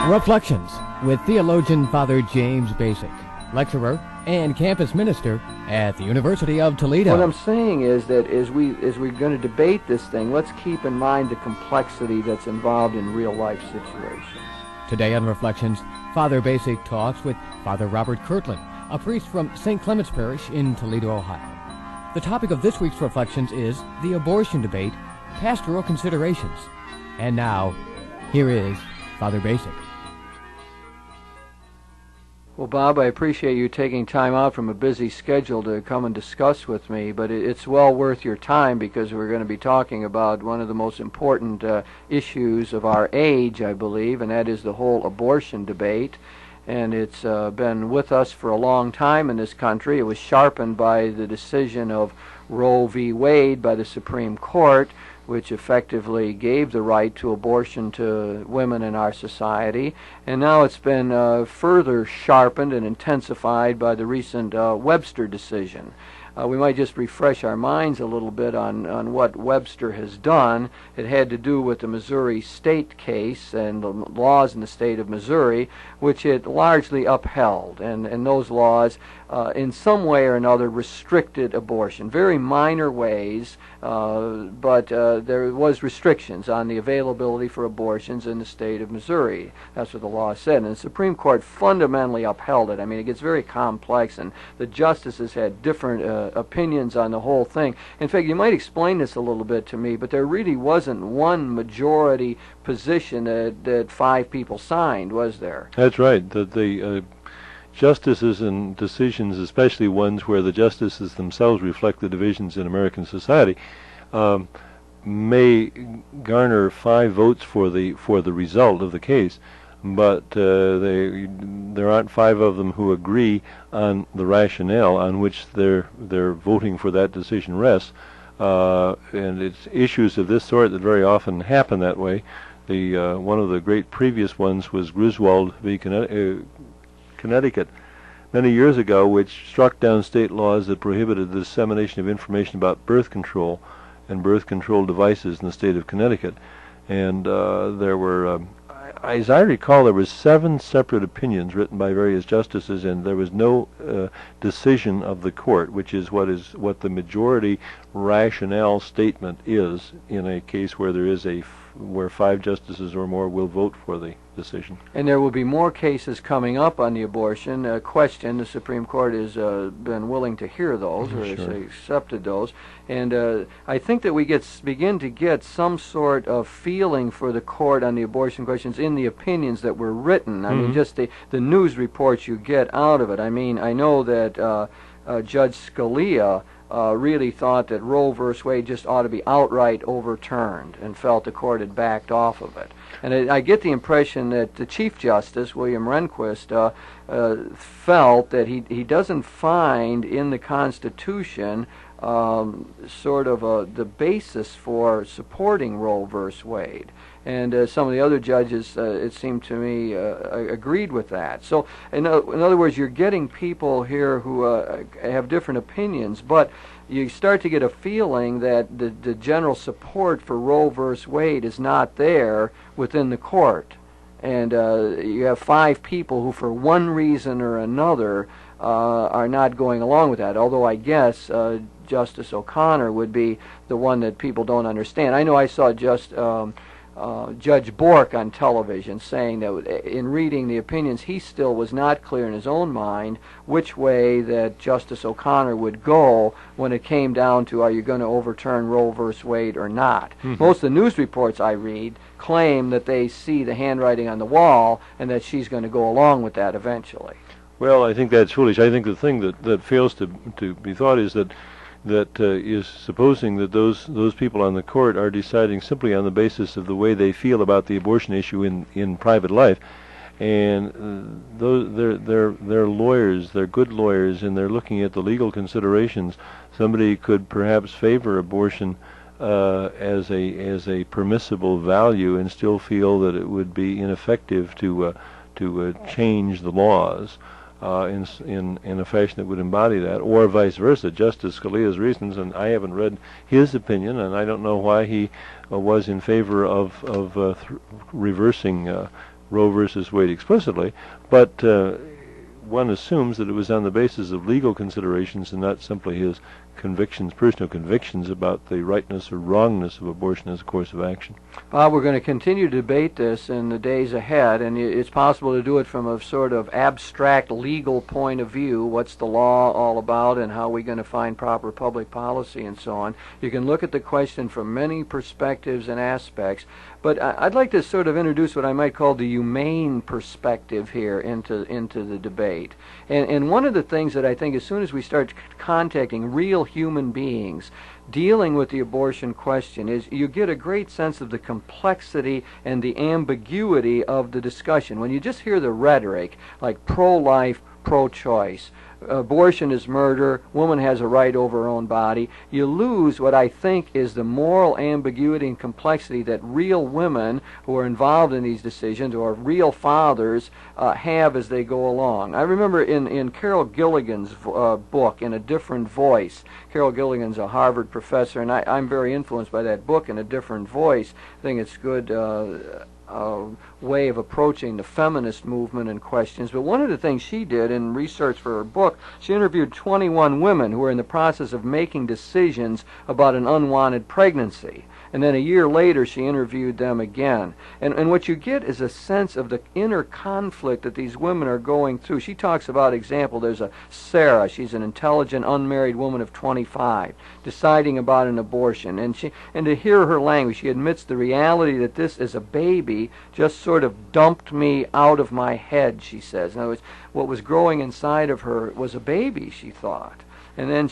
Reflections with theologian Father James Bacik, lecturer and campus minister at the University of Toledo. What I'm saying is that as we're going to debate this thing, let's keep in mind the complexity that's involved in real-life situations. Today on Reflections, Father Bacik talks with Father Robert Kirtland, a priest from St. Clement's Parish in Toledo, Ohio. The topic of this week's Reflections is the abortion debate, pastoral considerations. And now, here is Father Bacik. Well, Bob, I appreciate you taking time out from a busy schedule to come and discuss with me, but it's well worth your time because we're going to be talking about one of the most important issues of our age, I believe, and that is the whole abortion debate. And it's been with us for a long time in this country. It was sharpened by the decision of Roe v. Wade by the Supreme Court, which effectively gave the right to abortion to women in our society. And now it's been further sharpened and intensified by the recent Webster decision. We might just refresh our minds a little bit on what Webster has done. It had to do with the Missouri state case and the laws in the state of Missouri, which it largely upheld. And those laws, in some way or another, restricted abortion. Very minor ways, but there was restrictions on the availability for abortions in the state of Missouri. That's what the law said. And the Supreme Court fundamentally upheld it. I mean, it gets very complex, and the justices had different opinions on the whole thing. In fact, you might explain this a little bit to me, but there really wasn't one majority position that 5 people signed, was there? That's right. The justices and decisions, especially ones where the justices themselves reflect the divisions in American society, may garner 5 votes for the result of the case, but there aren't 5 of them who agree on the rationale on which their voting for that decision rests. And it's issues of this sort that very often happen that way. One of the great previous ones was Griswold v. Connecticut many years ago, which struck down state laws that prohibited the dissemination of information about birth control and birth control devices in the state of Connecticut. And there were, as I recall, there were 7 separate opinions written by various justices, and there was no decision of the court, which is what the majority rationale statement is in a case where where 5 justices or more will vote for the decision. And there will be more cases coming up on the abortion question. The Supreme Court has been willing to hear those, or has accepted those. And I think that we begin to get some sort of feeling for the court on the abortion questions in the opinions that were written. I mean, just the news reports you get out of it. I mean, I know that Judge Scalia really thought that Roe v. Wade just ought to be outright overturned and felt the court had backed off of it. And I get the impression that the Chief Justice, William Rehnquist, felt that he doesn't find in the Constitution sort of the basis for supporting Roe v. Wade. And some of the other judges, it seemed to me, agreed with that. So, in other words, you're getting people here who have different opinions, but you start to get a feeling that the general support for Roe v. Wade is not there within the court. And you have 5 people who, for one reason or another, are not going along with that, although I guess Justice O'Connor would be the one that people don't understand. I know I saw Judge Bork on television saying that in reading the opinions, he still was not clear in his own mind which way that Justice O'Connor would go when it came down to, are you going to overturn Roe v. Wade or not? Most of the news reports I read claim that they see the handwriting on the wall and that she's going to go along with that eventually. Well, I think that's foolish. I think the thing that fails to be thought is that is supposing that those people on the court are deciding simply on the basis of the way they feel about the abortion issue in private life, and they're lawyers, they're good lawyers, and they're looking at the legal considerations. Somebody could perhaps favor abortion as a permissible value and still feel that it would be ineffective to change the laws. in a fashion that would embody that, or vice versa. Justice Scalia's reasons, and I haven't read his opinion, and I don't know why he was in favor of reversing Roe versus Wade explicitly, but one assumes that it was on the basis of legal considerations and not simply his convictions, personal convictions about the rightness or wrongness of abortion as a course of action. Bob, we're going to continue to debate this in the days ahead, and it's possible to do it from a sort of abstract legal point of view. What's the law all about, and how are we going to find proper public policy, and so on. You can look at the question from many perspectives and aspects, but I'd like to sort of introduce what I might call the humane perspective here into the debate. And one of the things that I think, as soon as we start contacting real human beings dealing with the abortion question, is you get a great sense of the complexity and the ambiguity of the discussion. When you just hear the rhetoric, like pro-life, pro-choice, abortion is murder, woman has a right over her own body, you lose what I think is the moral ambiguity and complexity that real women who are involved in these decisions, or real fathers, have as they go along. I remember in Carol Gilligan's book, In a Different Voice. Carol Gilligan's a Harvard professor, and I'm very influenced by that book, In a Different Voice. I think it's good way of approaching the feminist movement and questions. But one of the things she did in research for her book, she interviewed 21 women who were in the process of making decisions about an unwanted pregnancy. And then a year later, she interviewed them again. And what you get is a sense of the inner conflict that these women are going through. She talks about, example, there's a Sarah. She's an intelligent, unmarried woman of 25, deciding about an abortion. And to hear her language, she admits the reality that this as a baby just sort of dumped me out of my head, she says. In other words, what was growing inside of her was a baby, she thought. And then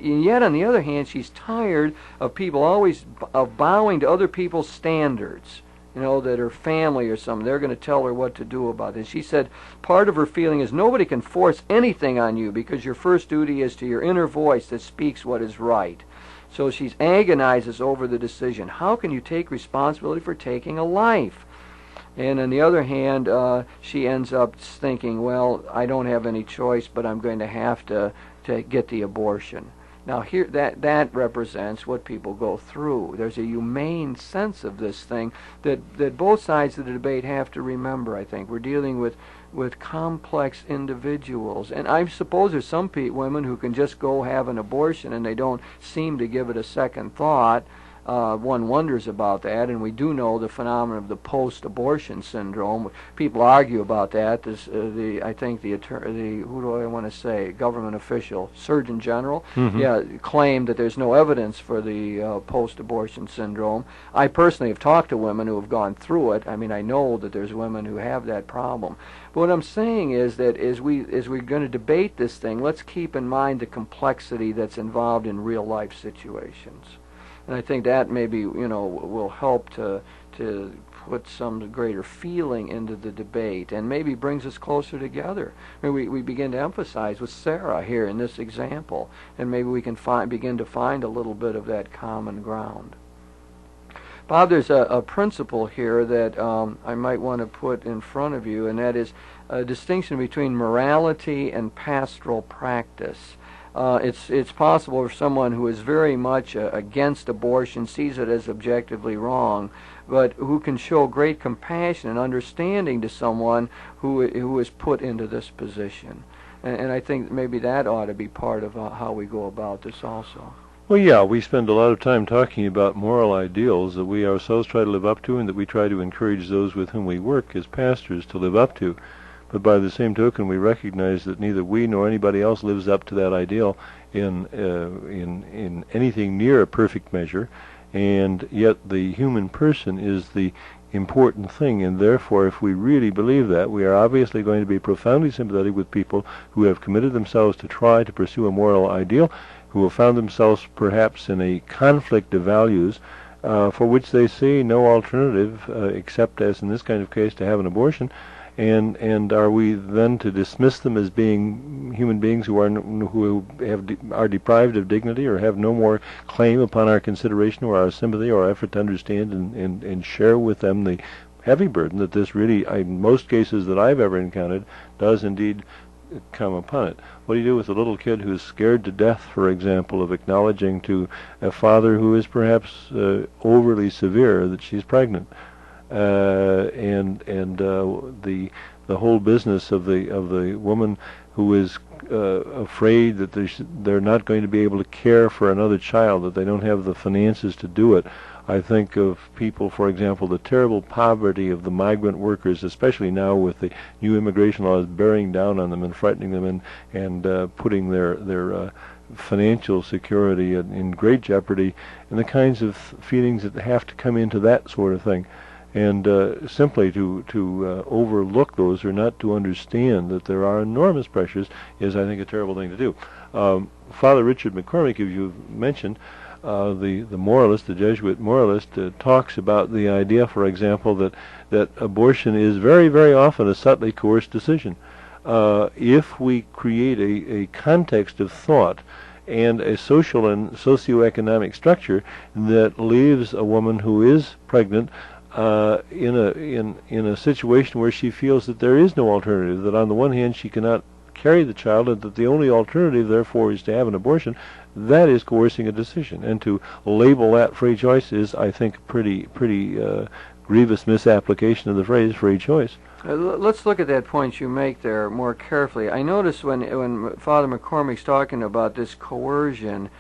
yet on the other hand, she's tired of people always bowing to other people's standards, that her family or something, they're going to tell her what to do about it. She said part of her feeling is nobody can force anything on you because your first duty is to your inner voice that speaks what is right. So she agonizes over the decision. How can you take responsibility for taking a life? And on the other hand, she ends up thinking, well, I don't have any choice, but I'm going to have to get the abortion. Now here, that represents what people go through. There's a humane sense of this thing that both sides of the debate have to remember, I think. We're dealing with complex individuals. And I suppose there's some women who can just go have an abortion and they don't seem to give it a second thought. One wonders about that, and we do know the phenomenon of the post-abortion syndrome. People argue about that. I think the who do I want to say, government official, Surgeon General, claimed that there's no evidence for the post-abortion syndrome. I personally have talked to women who have gone through it. I mean, I know that there's women who have that problem. But what I'm saying is that as we're going to debate this thing, let's keep in mind the complexity that's involved in real-life situations. And I think that maybe, will help to put some greater feeling into the debate and maybe brings us closer together. I mean, we begin to emphasize with Sarah here in this example, and maybe we can begin to find a little bit of that common ground. Bob, there's a principle here that I might want to put in front of you, and that is a distinction between morality and pastoral practice. It's possible for someone who is very much against abortion, sees it as objectively wrong, but who can show great compassion and understanding to someone who is put into this position. And I think maybe that ought to be part of how we go about this also. Well, yeah, we spend a lot of time talking about moral ideals that we ourselves try to live up to and that we try to encourage those with whom we work as pastors to live up to. But by the same token, we recognize that neither we nor anybody else lives up to that ideal in anything near a perfect measure, and yet the human person is the important thing, and therefore, if we really believe that, we are obviously going to be profoundly sympathetic with people who have committed themselves to try to pursue a moral ideal, who have found themselves perhaps in a conflict of values for which they see no alternative except, as in this kind of case, to have an abortion. And are we then to dismiss them as being human beings who are deprived of dignity or have no more claim upon our consideration or our sympathy or effort to understand and share with them the heavy burden that this really, in most cases that I've ever encountered, does indeed come upon it. What do you do with a little kid who's scared to death, for example, of acknowledging to a father who is perhaps overly severe that she's pregnant? The whole business of the woman who is afraid that they're not going to be able to care for another child, that they don't have the finances to do it. I think of people, for example, the terrible poverty of the migrant workers, especially now with the new immigration laws bearing down on them and frightening them and putting their financial security in great jeopardy, and the kinds of feelings that have to come into that sort of thing. And simply to overlook those or not to understand that there are enormous pressures is, I think, a terrible thing to do. Father Richard McCormick, as you've mentioned, the moralist, the Jesuit moralist, talks about the idea, for example, that abortion is very, very often a subtly coerced decision. If we create a context of thought and a social and socioeconomic structure that leaves a woman who is pregnant in a situation where she feels that there is no alternative, that on the one hand she cannot carry the child, and that the only alternative therefore is to have an abortion, that is coercing a decision. And to label that free choice is, I think, pretty grievous misapplication of the phrase free choice. Let's look at that point you make there more carefully. I notice when Father McCormick's talking about this coercion,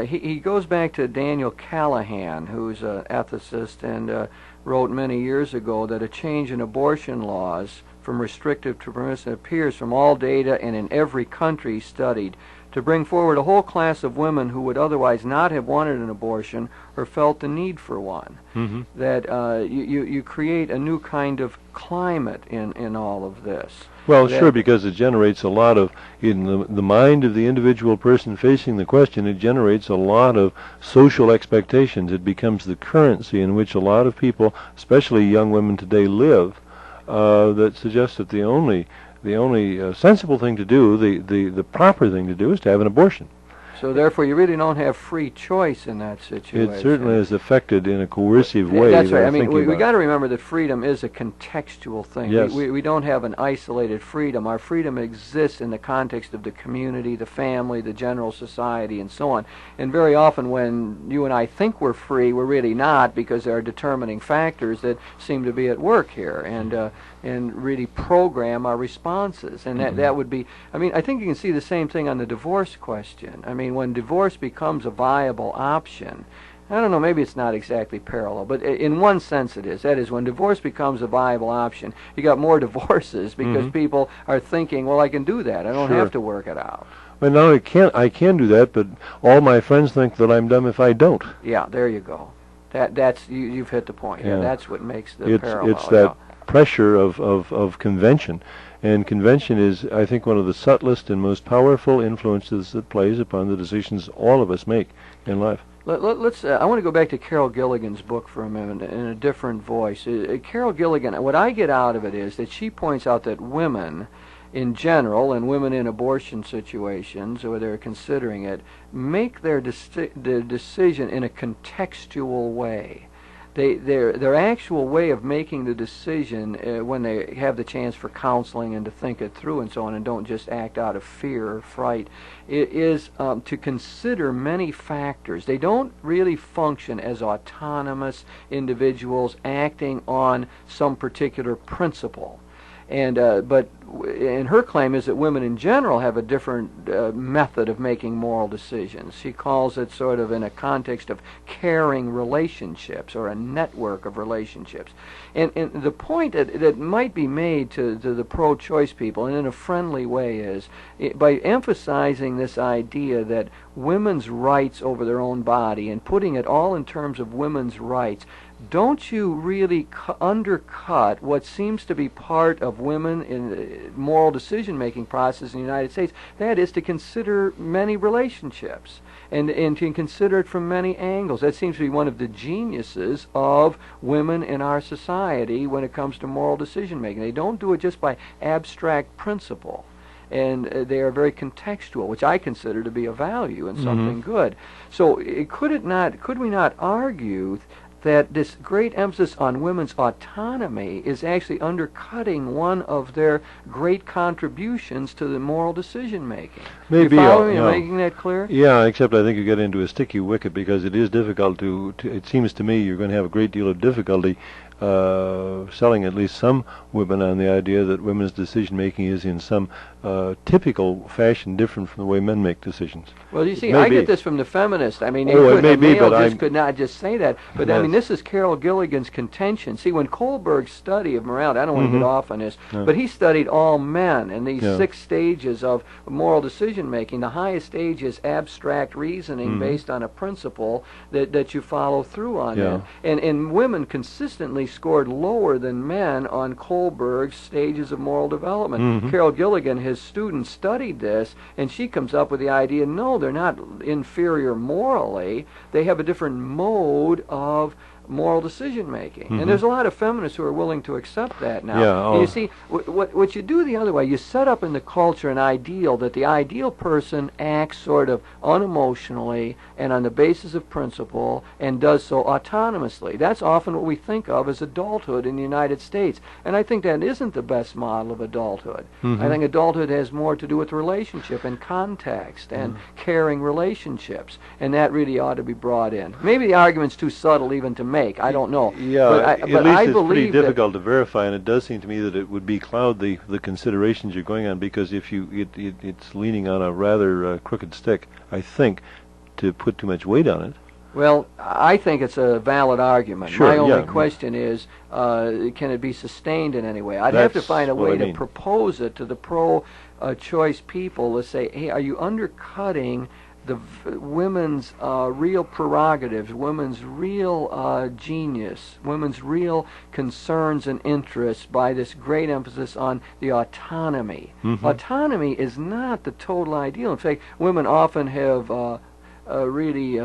he goes back to Daniel Callahan, who's an ethicist and wrote many years ago that a change in abortion laws from restrictive to permissive appears from all data and in every country studied to bring forward a whole class of women who would otherwise not have wanted an abortion or felt the need for one. Mm-hmm. That you create a new kind of climate in all of this. Well, sure, because it generates a lot of, in the mind of the individual person facing the question, it generates a lot of social expectations. It becomes the currency in which a lot of people, especially young women today, live, that suggests that the only sensible thing to do, the proper thing to do, is to have an abortion. So therefore, you really don't have free choice in that situation. It certainly is affected in a coercive way. That's right. I mean, we got to remember that freedom is a contextual thing. Yes. We don't have an isolated freedom. Our freedom exists in the context of the community, the family, the general society, and so on. And very often when you and I think we're free, we're really not, because there are determining factors that seem to be at work here and really program our responses. And that would be, I mean, I think you can see the same thing on the divorce question. I mean, when divorce becomes a viable option, I don't know, maybe it's not exactly parallel, but in one sense it is. That is, when divorce becomes a viable option, you got more divorces because people are thinking, well, I can do that. I don't have to work it out. Well, no, I can do that, but all my friends think that I'm dumb if I don't. Yeah, there you go. That's you've hit the point. Yeah. That's what makes the parallel. It's that pressure of convention. And convention is, I think, one of the subtlest and most powerful influences that plays upon the decisions all of us make in life. Let's. I want to go back to Carol Gilligan's book for a minute in a different voice. Carol Gilligan, what I get out of it is that she points out that women in general, and women in abortion situations, or they're considering it, make their decision in a contextual way. Their actual way of making the decision when they have the chance for counseling and to think it through and so on, and don't just act out of fear or fright, is to consider many factors. They don't really function as autonomous individuals acting on some particular principle. And her claim is that women in general have a different method of making moral decisions. She calls it sort of in a context of caring relationships or a network of relationships. And the point that might be made to the pro-choice people, and in a friendly way, is by emphasizing this idea that women's rights over their own body and putting it all in terms of women's rights, don't you really undercut what seems to be part of women in the moral decision-making process in the United States? That is to consider many relationships and to consider it from many angles. That seems to be one of the geniuses of women in our society when it comes to moral decision-making. They don't do it just by abstract principle. And they are very contextual, which I consider to be a value and something good. So could we not argue that this great emphasis on women's autonomy is actually undercutting one of their great contributions to the moral decision making. Maybe, you follow me? Making that clear? Yeah, except I think you get into a sticky wicket, because it is difficult to it seems to me you're going to have a great deal of difficulty selling at least some women on the idea that women's decision making is in some typical fashion different from the way men make decisions. Well, you see, I get this from the feminists. I mean, could not just say that. But I mean, this is Carol Gilligan's contention. See, when Kohlberg study of morality, I don't want to get off on this, but he studied all men and these 6 stages of moral decision making. The highest stage is abstract reasoning based on a principle that you follow through on. And women consistently scored lower than men on Kohlberg's stages of moral development. Carol Gilligan, his student, studied this, and she comes up with the idea, no, they're not inferior morally. They have a different mode of moral decision making, and there's a lot of feminists who are willing to accept that now. You see, what you do the other way, you set up in the culture an ideal that the ideal person acts sort of unemotionally and on the basis of principle and does so autonomously. That's often what we think of as adulthood in the United States, and I think that isn't the best model of adulthood. I think adulthood has more to do with relationship and context and caring relationships, and that really ought to be brought in. Maybe the argument's too subtle even to make. I don't know. Yeah, but at least it's pretty difficult to verify, and it does seem to me that it would becloud the considerations you're going on, because if it's leaning on a rather crooked stick, I think, to put too much weight on it. Well, I think it's a valid argument. Sure, my only question is, can it be sustained in any way? I'd have to find a way to propose it to the pro-choice people to say, hey, are you undercutting the women's real prerogatives, women's real genius, women's real concerns and interests by this great emphasis on the autonomy? Autonomy is not the total ideal. In fact, women often have really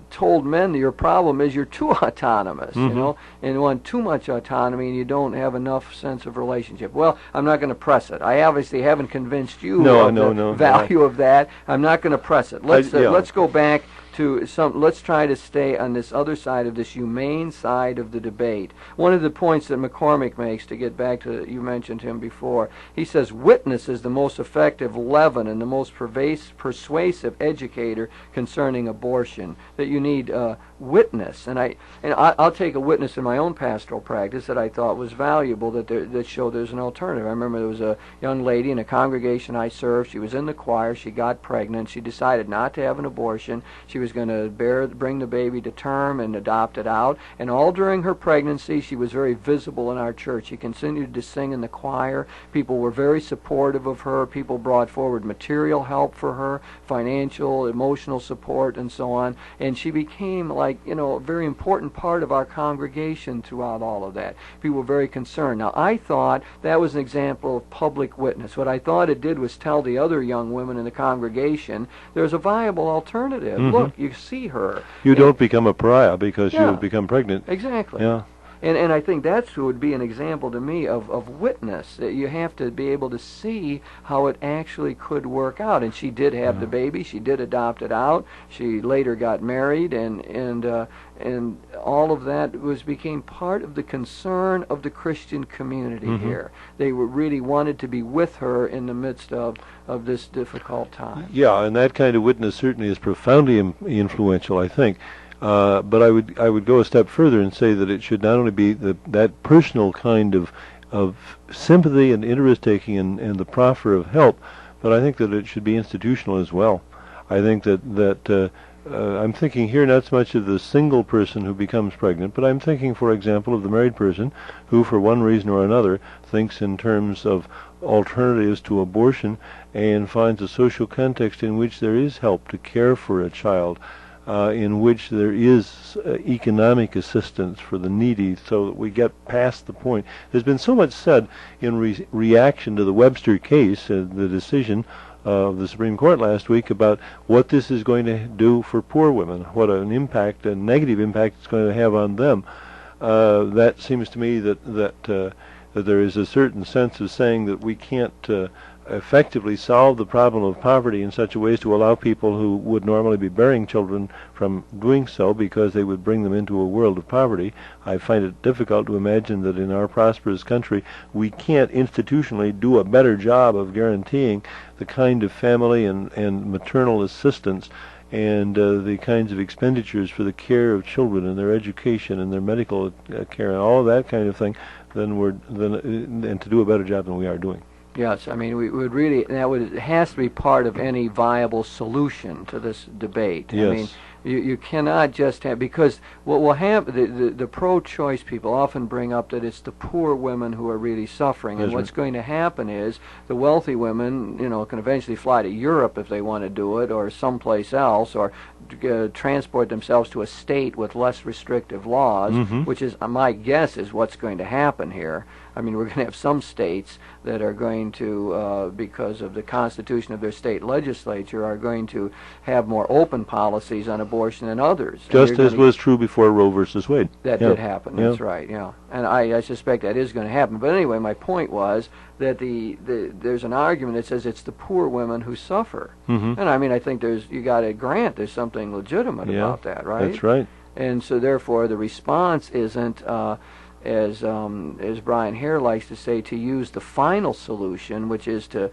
told men that your problem is you're too autonomous, you know, and you want too much autonomy and you don't have enough sense of relationship. Well, I'm not going to press it. I obviously haven't convinced you of the value of that. I'm not going to press it. Let's go back to let's try to stay on this other side of this humane side of the debate. One of the points that McCormick makes, to get back to, you mentioned him before, he says witness is the most effective leaven and the most persuasive educator concerning abortion, that you need witness. And I'll take a witness in my own pastoral practice that I thought was valuable, that showed there's an alternative. I remember there was a young lady in a congregation I served. She was in the choir. She got pregnant. She decided not to have an abortion. She was going to bring the baby to term and adopt it out. And all during her pregnancy, she was very visible in our church. She continued to sing in the choir. People were very supportive of her. People brought forward material help for her, financial, emotional support, and so on. And she became, like, you know, a very important part of our congregation throughout all of that. People were very concerned. Now, I thought that was an example of public witness. What I thought it did was tell the other young women in the congregation there's a viable alternative. Look, you see her. You don't become a pariah because you become pregnant. Exactly. Yeah. And I think that would be an example to me of witness. That you have to be able to see how it actually could work out. And she did have the baby. She did adopt it out. She later got married, and all of that became part of the concern of the Christian community here. They really wanted to be with her in the midst of this difficult time. Yeah, and that kind of witness certainly is profoundly influential, I think. But I would go a step further and say that it should not only be that personal kind of sympathy and interest taking and the proffer of help, but I think that it should be institutional as well. I think that I'm thinking here not so much of the single person who becomes pregnant, but I'm thinking, for example, of the married person who, for one reason or another, thinks in terms of alternatives to abortion and finds a social context in which there is help to care for a child, in which there is economic assistance for the needy, so that we get past the point. There's been so much said in reaction to the Webster case, the decision of the Supreme Court last week, about what this is going to do for poor women, what an impact, a negative impact it's going to have on them. That seems to me that there is a certain sense of saying that we can't effectively solve the problem of poverty in such a way as to allow people who would normally be bearing children from doing so because they would bring them into a world of poverty. I find it difficult to imagine that in our prosperous country we can't institutionally do a better job of guaranteeing the kind of family and maternal assistance and the kinds of expenditures for the care of children and their education and their medical care and all of that kind of thing and to do a better job than we are doing. Yes, I mean, we would really, it has to be part of any viable solution to this debate. Yes. I mean, you cannot just have, because what will happen, the pro-choice people often bring up that it's the poor women who are really suffering, and what's going to happen is the wealthy women, can eventually fly to Europe if they want to do it, or someplace else, or transport themselves to a state with less restrictive laws, which is, my guess, is what's going to happen here. I mean, we're going to have some states that are going to, because of the constitution of their state legislature, are going to have more open policies on abortion than others. Just as was true before Roe versus Wade. That did happen, that's right, yeah. And I suspect that is going to happen. But anyway, my point was that there's an argument that says it's the poor women who suffer. And I mean, I think you got to grant there's something legitimate about that, right? That's right. And so therefore the response isn't, as Brian Hare likes to say, to use the final solution, which is to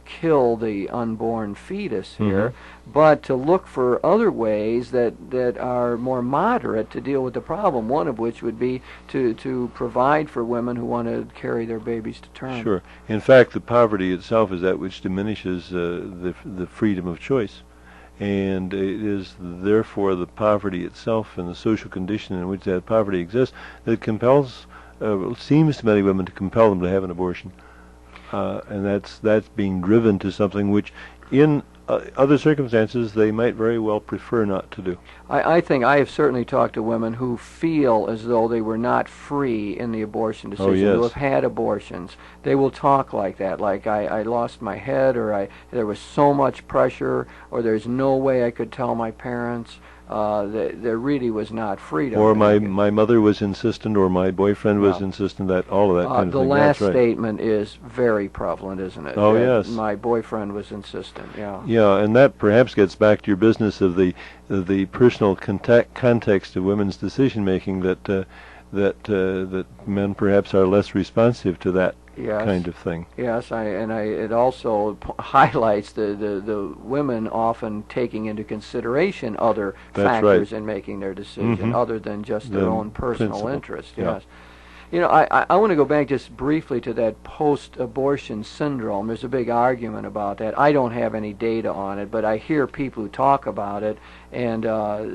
kill the unborn fetus here, but to look for other ways that are more moderate to deal with the problem, one of which would be to provide for women who want to carry their babies to term. Sure. In fact, the poverty itself is that which diminishes the freedom of choice. And it is therefore the poverty itself and the social condition in which that poverty exists that seems to many women to compel them to have an abortion. And that's being driven to something which in other circumstances they might very well prefer not to do. I think I have certainly talked to women who feel as though they were not free in the abortion decision, who have had abortions. They will talk like that, like I lost my head, or there was so much pressure, or there's no way I could tell my parents. There really was not freedom. Or my mother was insistent, or my boyfriend was insistent, that all of that kind of thing. The last statement is very prevalent, isn't it? Oh, yes. My boyfriend was insistent, Yeah, and that perhaps gets back to your business of the personal context of women's decision-making, that men perhaps are less responsive to that kind of thing. Yes, it also highlights the women often taking into consideration other factors in making their decision, other than just their own personal interest. Yes. I want to go back just briefly to that post-abortion syndrome. There's a big argument about that. I don't have any data on it, but I hear people who talk about it and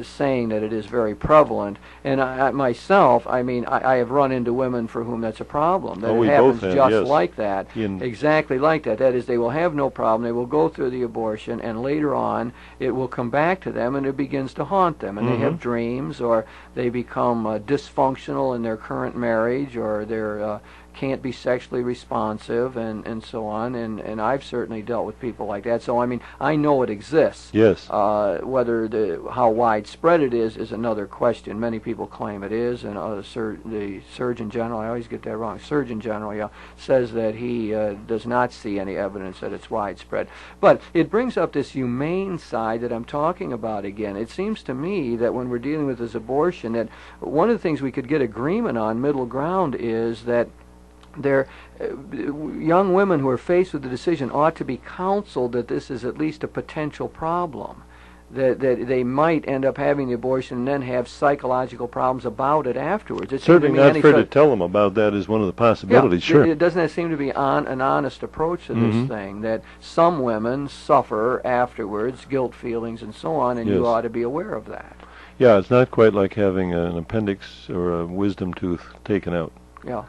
saying that it is very prevalent. And myself, I have run into women for whom that's a problem. That it happens just like that, exactly like that. That is, they will have no problem. They will go through the abortion, and later on it will come back to them, and it begins to haunt them. And they have dreams, or they become dysfunctional in their current marriage, or they're can't be sexually responsive, and so on, and I've certainly dealt with people like that. So I know it exists. Yes. Whether how widespread it is another question. Many people claim it is, and the Surgeon General, I always get that wrong, Surgeon General, says that he does not see any evidence that it's widespread. But it brings up this humane side that I'm talking about again. It seems to me that when we're dealing with this abortion, that one of the things we could get agreement on, middle ground, is that young women who are faced with the decision ought to be counseled that this is at least a potential problem, that they might end up having the abortion and then have psychological problems about it afterwards. It's certainly not fair to tell them about that as one of the possibilities. Sure. Doesn't that seem to be an honest approach to this thing, that some women suffer afterwards, guilt feelings and so on, and you ought to be aware of that? Yeah, it's not quite like having an appendix or a wisdom tooth taken out. Yeah.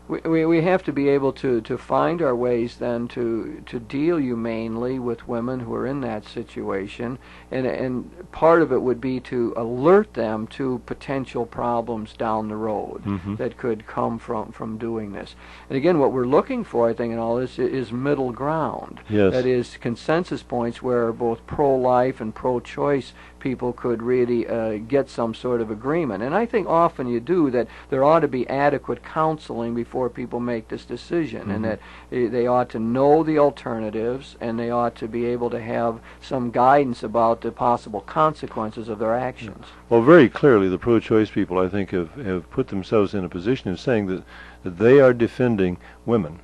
We have to be able to find our ways then to deal humanely with women who are in that situation, and part of it would be to alert them to potential problems down the road that could come from doing this. And again, what we're looking for, I think, in all this is middle ground. Yes. That is, consensus points where both pro-life and pro-choice people could really get some sort of agreement. And I think often you do, that there ought to be adequate counseling before before people make this decision, and that they ought to know the alternatives, and they ought to be able to have some guidance about the possible consequences of their actions. Well, very clearly, the pro-choice people, I think, have put themselves in a position of saying that they are defending women,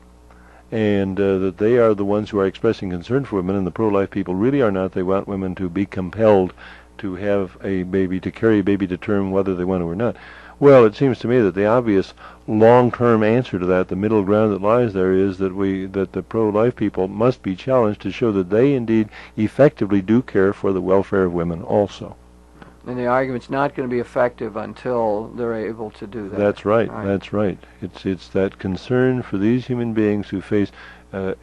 and that they are the ones who are expressing concern for women, and the pro-life people really are not. They want women to be compelled to have a baby, to carry a baby to term, whether they want to or not. Well, it seems to me that the obvious long-term answer to that, the middle ground that lies there, is that the pro-life people must be challenged to show that they indeed effectively do care for the welfare of women also. And the argument's not going to be effective until they're able to do that. That's right. That's right. It's that concern for these human beings who face a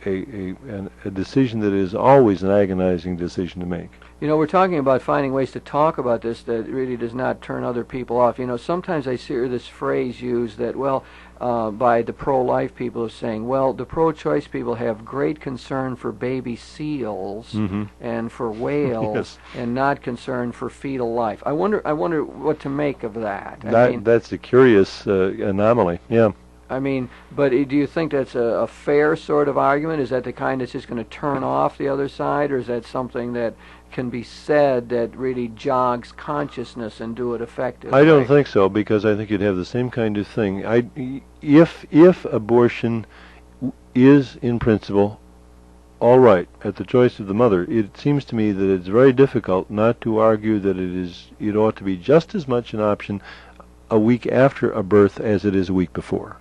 decision that is always an agonizing decision to make. You know, we're talking about finding ways to talk about this that really does not turn other people off. You know, sometimes I hear this phrase used that, well, by the pro-life people of saying, well, the pro-choice people have great concern for baby seals and for whales and not concern for fetal life. I wonder what to make of that. That's a curious anomaly, yeah. I mean, but do you think that's a fair sort of argument? Is that the kind that's just going to turn off the other side, or is that something that can be said that really jogs consciousness and do it effectively? I don't think so, because I think you'd have the same kind of thing. If abortion is in principle all right at the choice of the mother, it seems to me that it's very difficult not to argue that it ought to be just as much an option a week after a birth as it is a week before.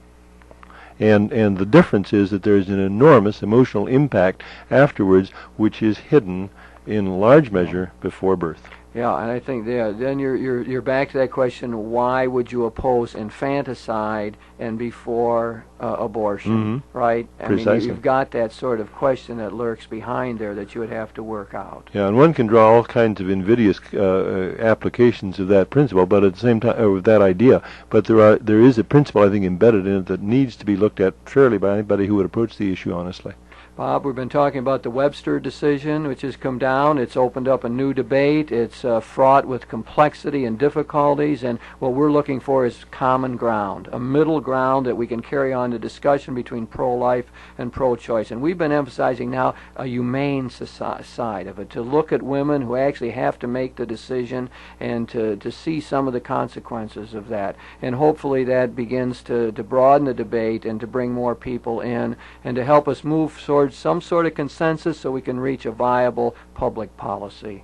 And the difference is that there's an enormous emotional impact afterwards, which is hidden in large measure before birth. Yeah, and I think then you're back to that question: why would you oppose infanticide and before abortion? Right? Precisely. I mean, you've got that sort of question that lurks behind there that you would have to work out. Yeah, and one can draw all kinds of invidious applications of that principle, but at the same time, of that idea. But there is a principle, I think, embedded in it that needs to be looked at fairly by anybody who would approach the issue honestly. Bob, we've been talking about the Webster decision, which has come down. It's opened up a new debate. It's fraught with complexity and difficulties, and what we're looking for is common ground, a middle ground that we can carry on the discussion between pro-life and pro-choice. And we've been emphasizing now a humane side of it, to look at women who actually have to make the decision and to see some of the consequences of that. And hopefully that begins to broaden the debate and to bring more people in and to help us move towards some sort of consensus so we can reach a viable public policy.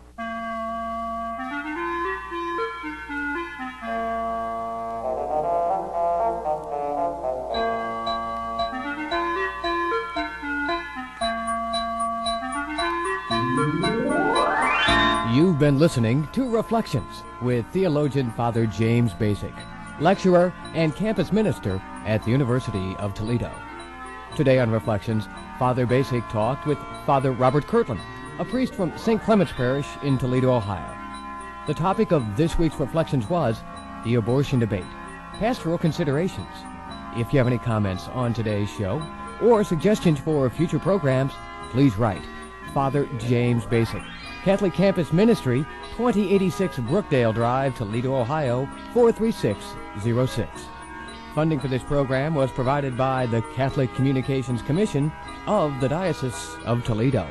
You've been listening to Reflections with theologian Father James Bacik, lecturer and campus minister at the University of Toledo. Today on Reflections, Father Bacik talked with Father Robert Kirchner, a priest from St. Clement's Parish in Toledo, Ohio. The topic of this week's Reflections was the abortion debate, pastoral considerations. If you have any comments on today's show or suggestions for future programs, please write Father James Bacik, Catholic Campus Ministry, 2086 Brookdale Drive, Toledo, Ohio, 43606. Funding for this program was provided by the Catholic Communications Commission of the Diocese of Toledo.